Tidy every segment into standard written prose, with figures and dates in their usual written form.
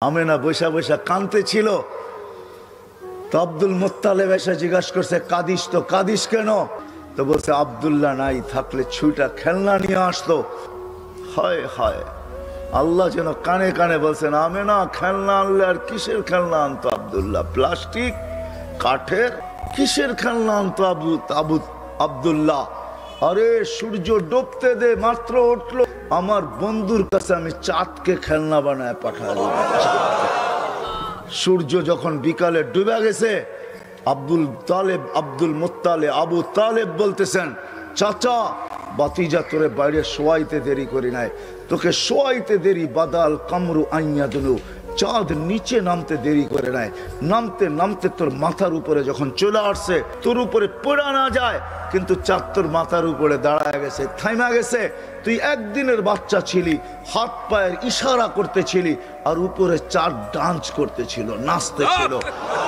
আমেনা বৈশা বৈশা কাঁদতে ছিল। তো আব্দুল মুত্তালিব এসে জিজ্ঞাসা করছে, কাঁদিস তো, কাঁদিস কেন? তো বলছে, আব্দুল্লাহ নাই থাকলে ছুইটা খেলনা নিয়ে আসতো। হায় হায়, আল্লাহ যেন কানে কানে বলছেন, আমেনা খেলনা আনলে আর কিসের খেলনা আনতো আব্দুল্লাহ? প্লাস্টিক, কাঠের, কিসের খেলনা আনতো আব্দুল্লাহ? আরে সূর্য ডুবতে দে, মাত্র উঠলো, আমার বন্ধুর কাছে আমি চাঁদকে খেলনা বানায় পাঠাই দেব। সূর্য যখন বিকালে ডুবে গেছে, আব্দুল মুত্তালিব আবু তালেব বলতেছেন, চাচা বাতিজা তোরে বাইরে শোয়াইতে দেরি করি নাই, তোকে শোয়াইতে দেরি বাদাল কামরু আইয়া দিল, চাঁদ নিচে নামতে দেরি করে নাই, নামতে নামতে তোর মাথার উপরে যখন চলে আসছে, তোর উপরে পড়া না যায়, কিন্তু চাঁদ তোর মাথার উপরে দাঁড়ায় গেছে, থাইমা গেছে। তুই একদিনের বাচ্চা ছিলি, হাত পায়ের ইশারা করতেছিলি, আর উপরে চাঁদ ডান্স করতেছিল, নাচতেছিল।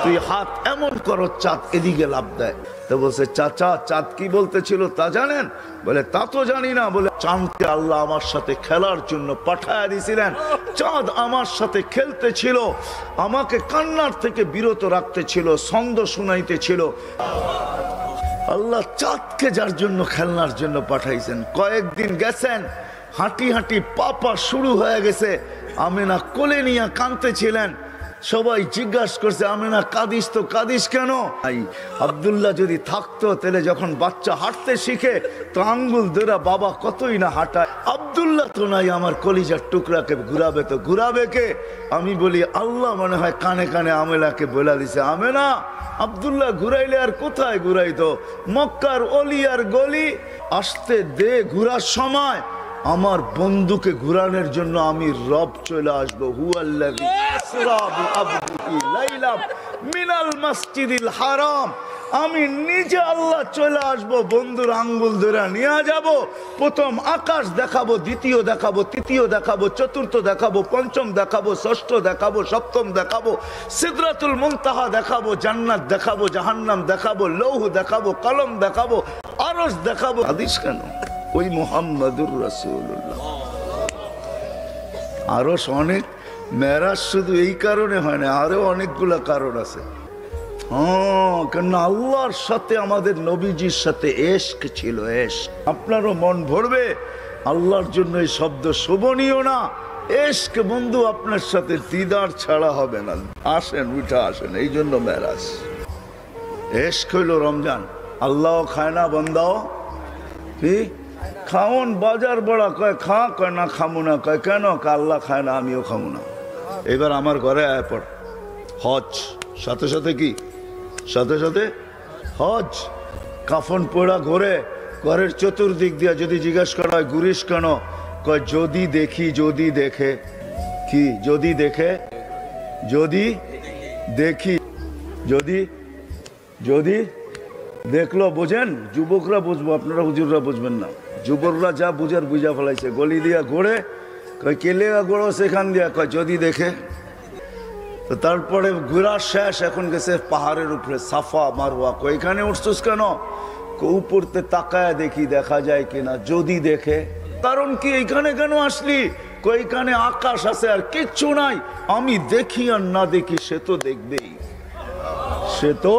তুই হাত এমন করো, চাঁদ এদিকে লাফ দেয়। তো বলছে, চাচা চাঁদ কি বলতেছিল তা জানেন? বলে, তা তো জানি না। বলে, চাঁদকে আল্লাহ আমার সাথে খেলার জন্য পাঠায় দিয়েছিলেন। চাঁদ আমার সাথে খেলতেছিল, আমাকে কান্নার থেকে বিরত রাখতেছিল, ছন্দ শুনাইতেছিল। আল্লাহ চাঁদকে যার জন্য খেলনার জন্য পাঠাইছেন। কয়েকদিন গেছেন, হাঁটি হাঁটি পাপা শুরু হয়ে গেছে। আমেনা কোলে নিয়ে কাঁদতেছিলেন। সবাই জিজ্ঞাসা করছে, আমেনা কাঁদিস তো, কাঁদিস কেন? আব্দুল্লাহ যদি থাকতো, তাহলে যখন বাচ্চা হাঁটতে শিখে তো আঙ্গুল ধরা বাবা কতই না হাঁটায়। আব্দুল্লাহ তো নাই, আমার কলিজার টুকরাকে ঘুরাবে তো ঘুরাবে কে? আমি বলি, আল্লাহ মনে হয় কানে কানে আমেনাকে বলে দিছে, আমেনা আব্দুল্লাহ ঘুরাইলে আর কোথায় ঘুরাইতো? মক্কার অলিয়ার গলি, আসতে দে ঘুরার সময় আমার বন্ধুকে ঘুরানোর জন্য আমি রব চলে আসবো। হুয়াল্লাযী আসরা বিআবদিহি লাইলাম মিনাল মাসজিদিল হারাম, আমি নিজে আল্লাহ চলে আসবো, বন্ধুর আঙ্গুল ধরে নিয়ে যাব। প্রথম আকাশ দেখাবো, দ্বিতীয় দেখাবো, তৃতীয় দেখাবো, চতুর্থ দেখাবো, পঞ্চম দেখাবো, ষষ্ঠ দেখাবো, সপ্তম দেখাবো, সিদরাতুল মুনতাহা দেখাবো, জান্নাত দেখাবো, জাহান্নাম দেখাবো, লৌহ দেখাবো, কলম দেখাবো, আরশ দেখাবো। হাদিস কেন? ওই মুহাম্মাদুর রাসূলুল্লাহ। আরশ অনেক, মেরাজ শুধু এই কারণে হয় না, আরো অনেকগুলা কারণ আছে। কেন আল্লাহর সাথে আমাদের নবীজির সাথে এশক ছিল, এশক। আপনারও মন ভরবে, আল্লাহর জন্য এই শব্দ শোভনীয় না। এশক বন্ধু আপনার সাথে দিদার ছাড়া হবে না। আসেন, উঠা আসেন, এই জন্য মেরাজ। এশক হইল রমজান, আল্লাহ খায় না, বন্দাও কি খাওন, বাজার বড়া কয় খা, কয় না খামু না, কয় কেন? আল্লাহ খায় না, আমিও খামু না। এবার আমার ঘরে আয় পড়, হজ সাথে সাথে কি, সাথে সাথে হজ। কাফন পোড়া ঘরে, ঘরের চতুর্দিক দিয়া যদি জিজ্ঞাসা করা হয় ঘুরিস কেন? কয় যদি দেখি, যদি দেখে কি, যদি দেখে, যদি দেখি, যদি যদি দেখলো। বোঝেন? যুবকরা বুঝবো, আপনারা হুজুররা বুঝবেন না। যুবকরা যা বুঝার বুঝা ফেলাইছে। গলি দিয়া ঘোরে, কয় কেলে ঘোড়ো সেখান দিয়া, কয় যদি দেখে। তো তারপরে ঘোরা শেষ, এখন গেছে পাহাড়ের উপরে, সাফা মারওয়া। কয় এখানে উঠছিস কেন? উপরতে তাকায় দেখি দেখা যায় কিনা, যদি দেখে। কারণ কি এইখানে কেন আসলি? কয় এখানে আকাশ আছে আর কিচ্ছু নাই। আমি দেখি আর না দেখি, সে তো দেখবেই, সে তো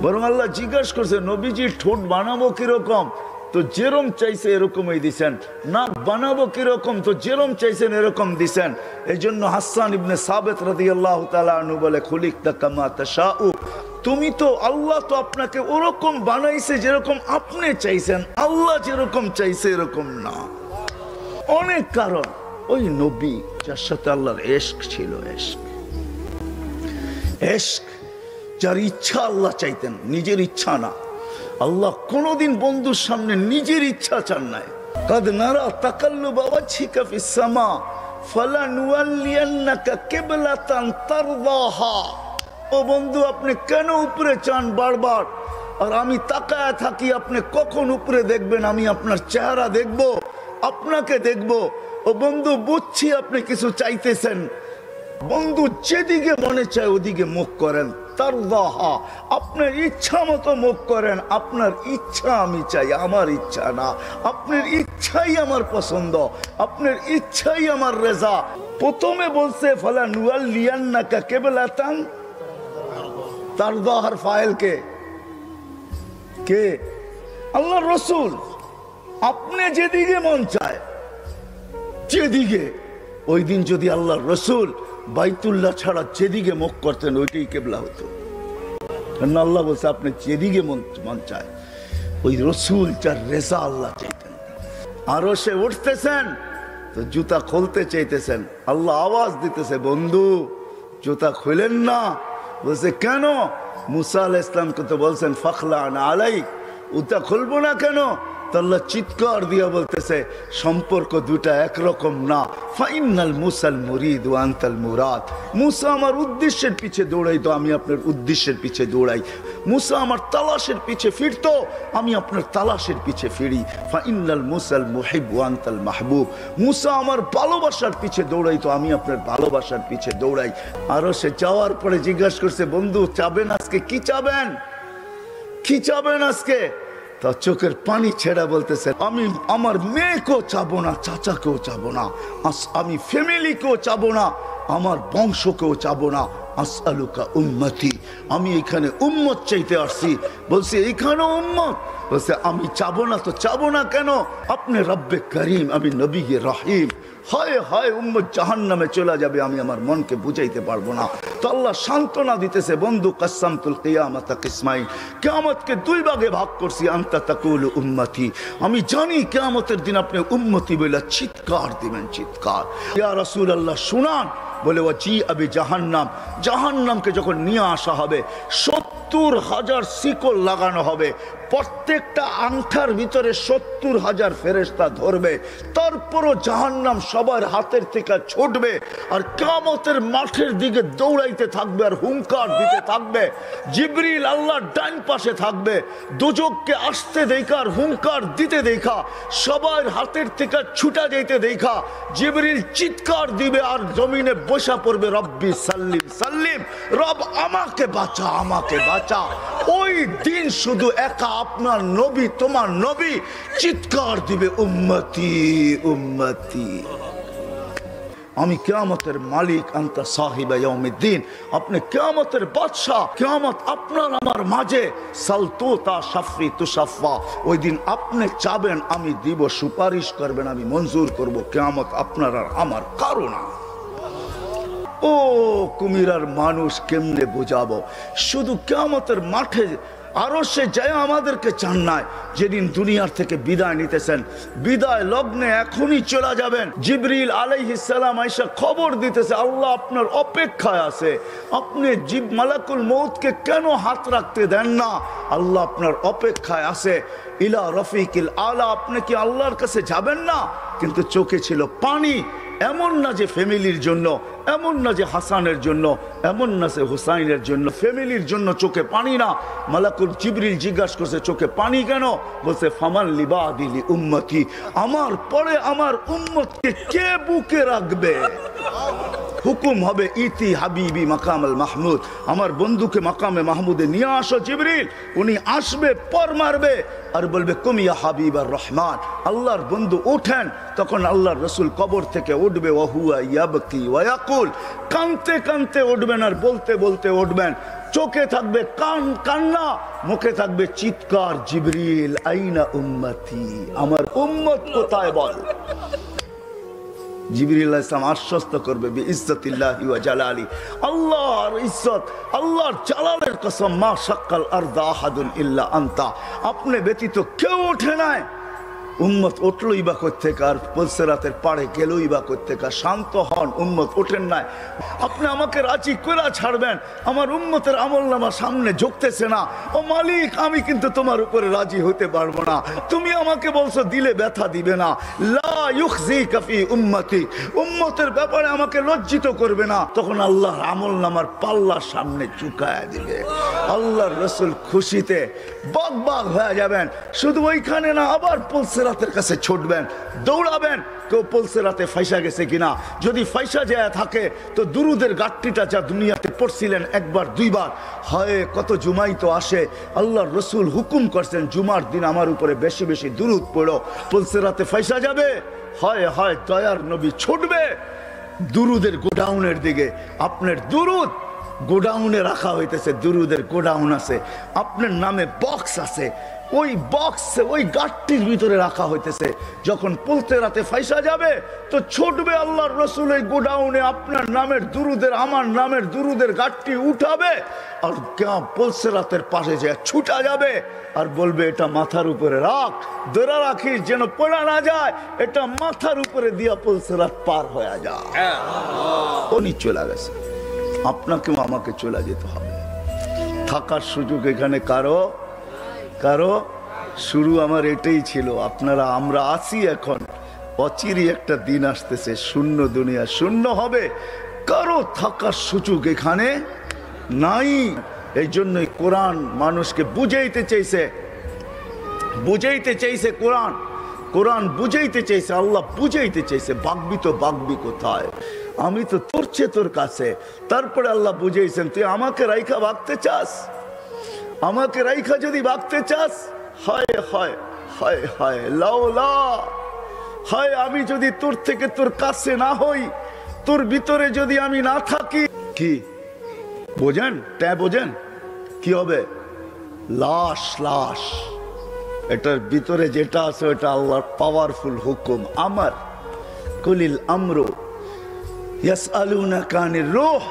বরং আল্লাহ জিজ্ঞাসা করছে, নবীজির ঠোঁট বানাবো কিরকম? তো যেরকম চাইছে এরকমই দিছেন। নাক বানাবো কিরকম? তো যেরকম চাইছেন এরকম দিছেন। এই জন্য হাসান ইবনে সাবিত রাদিয়াল্লাহু তাআলা আনহু বলে, খুলিকতা কামা তাশাউ, তুমি তো, আল্লাহ তো আপনাকে ওরকম বানাইছে যেরকম আপনি চাইছেন, আল্লাহ যেরকম চাইছে এরকম না। অনেক কারণ। ওই নবী যার সাথে আল্লাহর এশক ছিল, এশক, এশক, যার ইচ্ছা আল্লাহ চাইতেন, নিজের ইচ্ছা না। আল্লাহ কোনদিন বন্ধুর সামনে নিজের ইচ্ছা চান নাই। কাদ নারা তাকাল্লুবা ওয়াজহিকা ফিস সামা ফালানুওয়াল্লিয়ান্নাকা কিবলাতান তারদাহা। ও বন্ধু, আপনি কেন উপরে চান বারবার? আর আমি তাকায় থাকি, আপনি কখন উপরে দেখবেন? আমি আপনার চেহারা দেখব, আপনাকে দেখব। ও বন্ধু, বুঝছি আপনি কিছু চাইতেছেন। বন্ধু, যেদিকে মনে চায় ওদিকে মুখ করেন, তারদাহা, আপনার ইচ্ছা মতো মুখ করেন, আপনার ইচ্ছা আমি চাই, আমার ইচ্ছা না। আপনার ইচ্ছাই আমার পছন্দ, আপনার ইচ্ছাই আমার রেজা। প্রথমে বলছে ফালা নুয়াল্লিয়ান্নাকা কিবলাতান তারদাহার ফাইল কে? আল্লাহর রাসূল। আপনি যেদিকে মন চায়, যেদিকে, ওই দিন যদি আল্লাহর রাসূল বাইতুল্লাহ ছাড়া যেদিকে মুখ করতেন ওইটাই কিবলা হতো। কারণ আল্লাহ বলছে আপনি যেদিকে মন চায়, ওই রাসূল যার রেজা আল্লাহ চাইতেন। আরো সে উঠতেছেন তো জুতা খুলতে চাইতেছেন, আল্লাহ আওয়াজ দিতেছে বন্ধু জুতা খুলেন না। বলছে কেন? মুসা আলাইহিস সালামকে তো বলছেন ফাখলা আলাইক, জুতা খুলবো না কেন? আল্লাহ চিৎকার দিয়া বলতেছে সম্পর্ক দুটা একরকম না। ফাইনাল মুসাল মুরিদ ওয়া আনতাল মুরাদ। মুসা আমার উদ্দেশ্যের পিছে দৌড়াইতো, আমি আপনার উদ্দেশ্যের পিছে দৌড়াই। মুসা আমার তালাশের পিছে ফিরতো, আমি আপনার তালাশের পিছে ফিরি। ফাইনাল মুসাল মুহিব ওয়া আনতাল মাহবুব। মুসা আমার ভালোবাসার পিছে দৌড়াইতো, আমি আপনার ভালোবাসার পিছে দৌড়াই। আরো সে যাওয়ার পরে জিজ্ঞাসা করছে বন্ধু চাবেন আজকে? কি চাবেন? কি চাবেন আজকে? তা চোখের পানি ছেড়া বলতেছে আমি আমার মেয়েকেও চাবো না, চাচাকেও চাবো না, আমি ফ্যামিলিকেও চাবো না, আমার বংশকেও চাবো না। আসআলুকা উম্মতি, আমি এখানে উম্মত চাইতে আসছি। বলছে এইখানেও উম্মত? বলছে আমি চাবো না তো চাবো না কেন? আপনি রব্বে করিম, আমি নবী রহিম। হায় হায় উম্মত জাহান্নামে চলে যাবে, আমি আমার মনকে বুঝাইতে পারবো না। তো আল্লাহ সান্ত্বনা দিতেছে বন্ধু কাসসামতুল কিয়ামাতা কিসমাইন, কিয়ামতকে দুই ভাগে ভাগ করছি। আনতা তাকুলু উম্মতি, আমি জানি কিয়ামতের দিন আপনি উম্মতি বলে চিৎকার দিবেন, চিৎকার। ইয়া রাসূলুল্লাহ শুনান। বলে ওয়াজি আবি জাহান্নাম, জাহান্নামকে যখন নিয়ে আসা হবে 70,000 শিকল লাগানো হবে, প্রত্যেকটা আংটার ভিতরে 70,000 ফেরেশতা ধরবে। তারপরও জাহান্নাম সবার হাতের থেকে ছুটবে আর কিয়ামতের মাঠের দিকে দৌড়াইতে থাকবে আর হুঙ্কার দিতে থাকবে। জিবরিল আল্লাহর ডান পাশে থাকবে, দোজখকে আসতে দেখা আর হুঙ্কার দিতে দেখা, সবার হাতের থেকে ছুটা যেতে দেখা জিবরিল চিৎকার দিবে আর জমিনে বসা পড়বে রব্বি সাল্লিম সাল্লিম, রব আমাকে বাঁচা, আমাকে বাঁচা। ওই দিন শুধু একা আপনার নবী, তোমার নবী চিৎকার দিবে উম্মতি উম্মতি। আমি কিয়ামতের মালিক, আনতা সাহিবা ইয়াউমিদ্দিন, আপনি কিয়ামতের বাদশা। কিয়ামত আপনার আমার মাঝে, সালতুতা শাফি তুশাফা। ওই দিন আপনি চাবেন আমি দিব, সুপারিশ করবেন আমি মঞ্জুর করব। কিয়ামত আপনার আর আমার কারো না। ও কুমিরার মানুষ কেমনে বোঝাবো? শুধু কিয়ামতের মাঠে আরো সে যায় আমাদেরকে চান নাই। যেদিন দুনিয়ার থেকে বিদায় নিতেছেন, বিদায় লগ্নে এখনই চলে যাবেন। জিবরিল আলাইহিস সালাম আয়েশা খবর দিতেছে আল্লাহ আপনার অপেক্ষায় আছে, আপনি মালাকুল মউতকে কেন হাত রাখতে দেন না? আল্লাহ আপনার অপেক্ষায় আছে। ইলা রফিকিল আলা, আপনি কি আল্লাহর কাছে যাবেন না? কিন্তু চোখে ছিল পানি। এমন না যে ফ্যামিলির জন্য, এমন না যে হাসানের জন্য, এমন না যে হুসাইনের জন্য, ফ্যামিলির জন্য চোখে পানি না। মালাকুল জিবরিল জিজ্ঞাসা করছে চোখে পানি কেন? বলছে ফামান লিবাদিলি উম্মতি, আমার পরে আমার উম্মতকে কে বুকে রাখবে? হুকুম হবে ইতি হাবিবি মাকামাল মাহমুদ, আমার বন্ধুকে মাকামে মাহমুদে নিয়ে আসো জিবরিল। উনি আসবে, পর মারবে আর বলবে কুমিয়া হাবিব আর রহমান, আল্লাহর বন্ধু ওঠেন। তখন আল্লাহর রসুল কবর থেকে উঠবে, ওয়াহুয়া ইয়াবকি ওয়ায়াকুল, কানতে কানতে উঠবেন আর বলতে বলতে উঠবেন। চোখে থাকবে কান্না, মুখে থাকবে চিৎকার, জিবরিল আইনা উম্মতি, আমার উম্মত কোথায় বল। জিবরিল আলাইহিস সালাম আশ্বস্ত করবে বিইজ্জতিল্লাহি ওয়া জালালি, আল্লাহর ইজ্জত, আল্লাহর জালালের কসম, মা শাক্কাল আরদা আহাদুন ইল্লা আনতা, আপনি ব্যতীত কেউ ওঠে নাই। উম্মত উঠলই বা কোত্থেকে আর পুলসিরাতের পাড়ে গেলই বা কোত্থেকে? শান্ত হন, উম্মত ওঠেন নাই। আপনি আমাকে রাজি করে ছাড়বেন, আমার উম্মতের আমলনামা সামনে ঝুঁকতেছে না। ও মালিক, আমি কিন্তু তোমার উপরে রাজি হতে পারবো না। তুমি আমাকে বলছো দিলে ব্যথা দিবে না। লা ইউখজিকা ফি উম্মতি, উম্মতের ব্যাপারে আমাকে লজ্জিত করবে না। তখন আল্লাহর আমলনামার পাল্লা সামনে ঝুঁকায় দিবে। আল্লাহর রাসূল খুশিতে বাগ বাগ হয়ে যাবেন। শুধু ওইখানে না, আবার পুলসিরাত পুলসেরাতের কাছে ছুটবেন, দৌড়াবেন কেউ পুলসেরাতে ফাইসা গেছে কিনা। যদি ফাইসা যায় থাকে তো দুরুদের গাট্টিটা যা দুনিয়াতে পড়ছিলেন একবার দুইবার, হয় কত জুমাই তো আসে। আল্লাহর রসুল হুকুম করছেন জুমার দিন আমার উপরে বেশি বেশি দুরুদ পড়ো, পুলসেরাতে ফাইসা যাবে। হয় হয় দয়ার নবী ছুটবে দুরুদের গোডাউনের দিকে। আপনার দুরুদ গোডাউনে রাখা হইতেছে, দুরুদের গোডাউন আছে, আপনার নামে বক্স আছে, ওই বক্সে ওই গাটটির ভিতরে রাখা হইতেছে। যখন পুলসেরাতে ফাইসা যাবে তো ছুটবে আল্লাহর রসুল ওই গোডাউনে আপনার নামের দুরুদের, আমার নামের দুরুদের গাটটি উঠাবে আর পুলসেরাতের পাশে যে ছুটা যাবে আর বলবে এটা মাথার উপরে রাখ, ধরে রাখিস যেন পড়া না যায়, এটা মাথার উপরে দিয়া পুলসেরাত পার হয়ে যায়। উনি চলে গেছে, আপনাকেও আমাকে চলে যেতে হবে। থাকার সুযোগ এখানে কারো কারো শুরু আমার এটাই ছিল। আপনারা আমরা আছি এখন, অচিরই একটা দিন আসতেছে শূন্য দুনিয়া শূন্য হবে, কারো থাকার সুযোগ এখানে নাই। এই জন্যই কোরআন মানুষকে বুঝাইতে চাইছে, কোরআন বুঝাইতে চাইছে, আল্লাহ বুঝাইতে চাইছে। বাগবি তো বাগবি কোথায়, আমি তো তোর চেয়ে তোর কাছে। তারপরে আল্লাহ বুঝাইছেন তুই আমাকে রাইখা ভাগতে চাস, আমাকে রাইখা যদি ভাগতে চাস, হায় হায় হায় হায় লাউলা, হায় আমি যদি তোর থেকে তোর কাছে না হই, তোর ভিতরে যদি আমি না থাকি, কি বোঝেন বোঝেন কি হবে? লাশ লাশ। এটার ভিতরে যেটা আছে ওটা আল্লাহর পাওয়ারফুল হুকুম। আমার কুলিল আমরু ইয়াসআলুনাকা আনির রূহ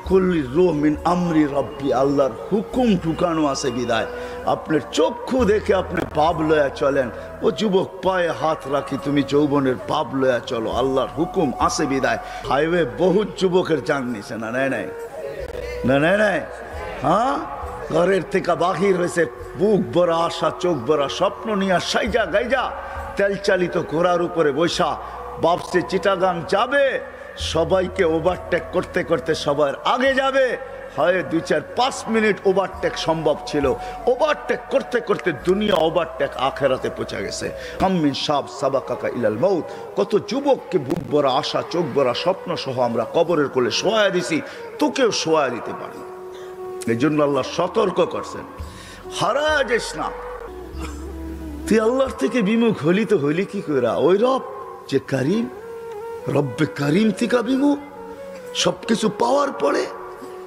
কুলির রূহ মিন আমরি রাব্বি। আল্লাহর হুকুম ঢুকানো আছে বিদায় আপনার চক্ষু দেখে আপনি পাপ লয়া চলেন। ও যুবক পায়ে হাত রাখি, তুমি যৌবনের পাপ লয়া চলো, আল্লাহর হুকুম আছে বিদায়। হাইওয়ে বহুত যুবকের জান নিছে না, নাই নাই না, নাই নাই, হ্যাঁ ঘরের থেকে বাহির হয়েছে, বুক ভরা আশা, চোখ ভরা স্বপ্ন নিয়ে সাইজা গাইজা তেল চালিত ঘোড়ার উপরে বৈশা বাপসে চিটাগাং যাবে, সবাইকে ওভারটেক করতে করতে সবার আগে যাবে। হয় 2-4-5 মিনিট ওভারটেক সম্ভব ছিল, ওভারটেক করতে করতে দুনিয়া ওভারটেক আখেরাতে পৌঁছে গেছে। কাম্মিন সাব সাবাকাকা ইলাল মউত। কত যুবককে বুক ভরা আশা, চোখ ভরা স্বপ্ন সহ আমরা কবরের কোলে শোয়া দিছি, তোকেও শোয়া দিতে পারি। এই জন্য আল্লাহ সতর্ক করছেন, হারা যাস না। তুই আল্লাহর থেকে বিমুখ হলি তো হলি কি করে? ওই রব যে করিম, রব্বে করিম থেকে বিমুখ, সবকিছু পাওয়ার পরে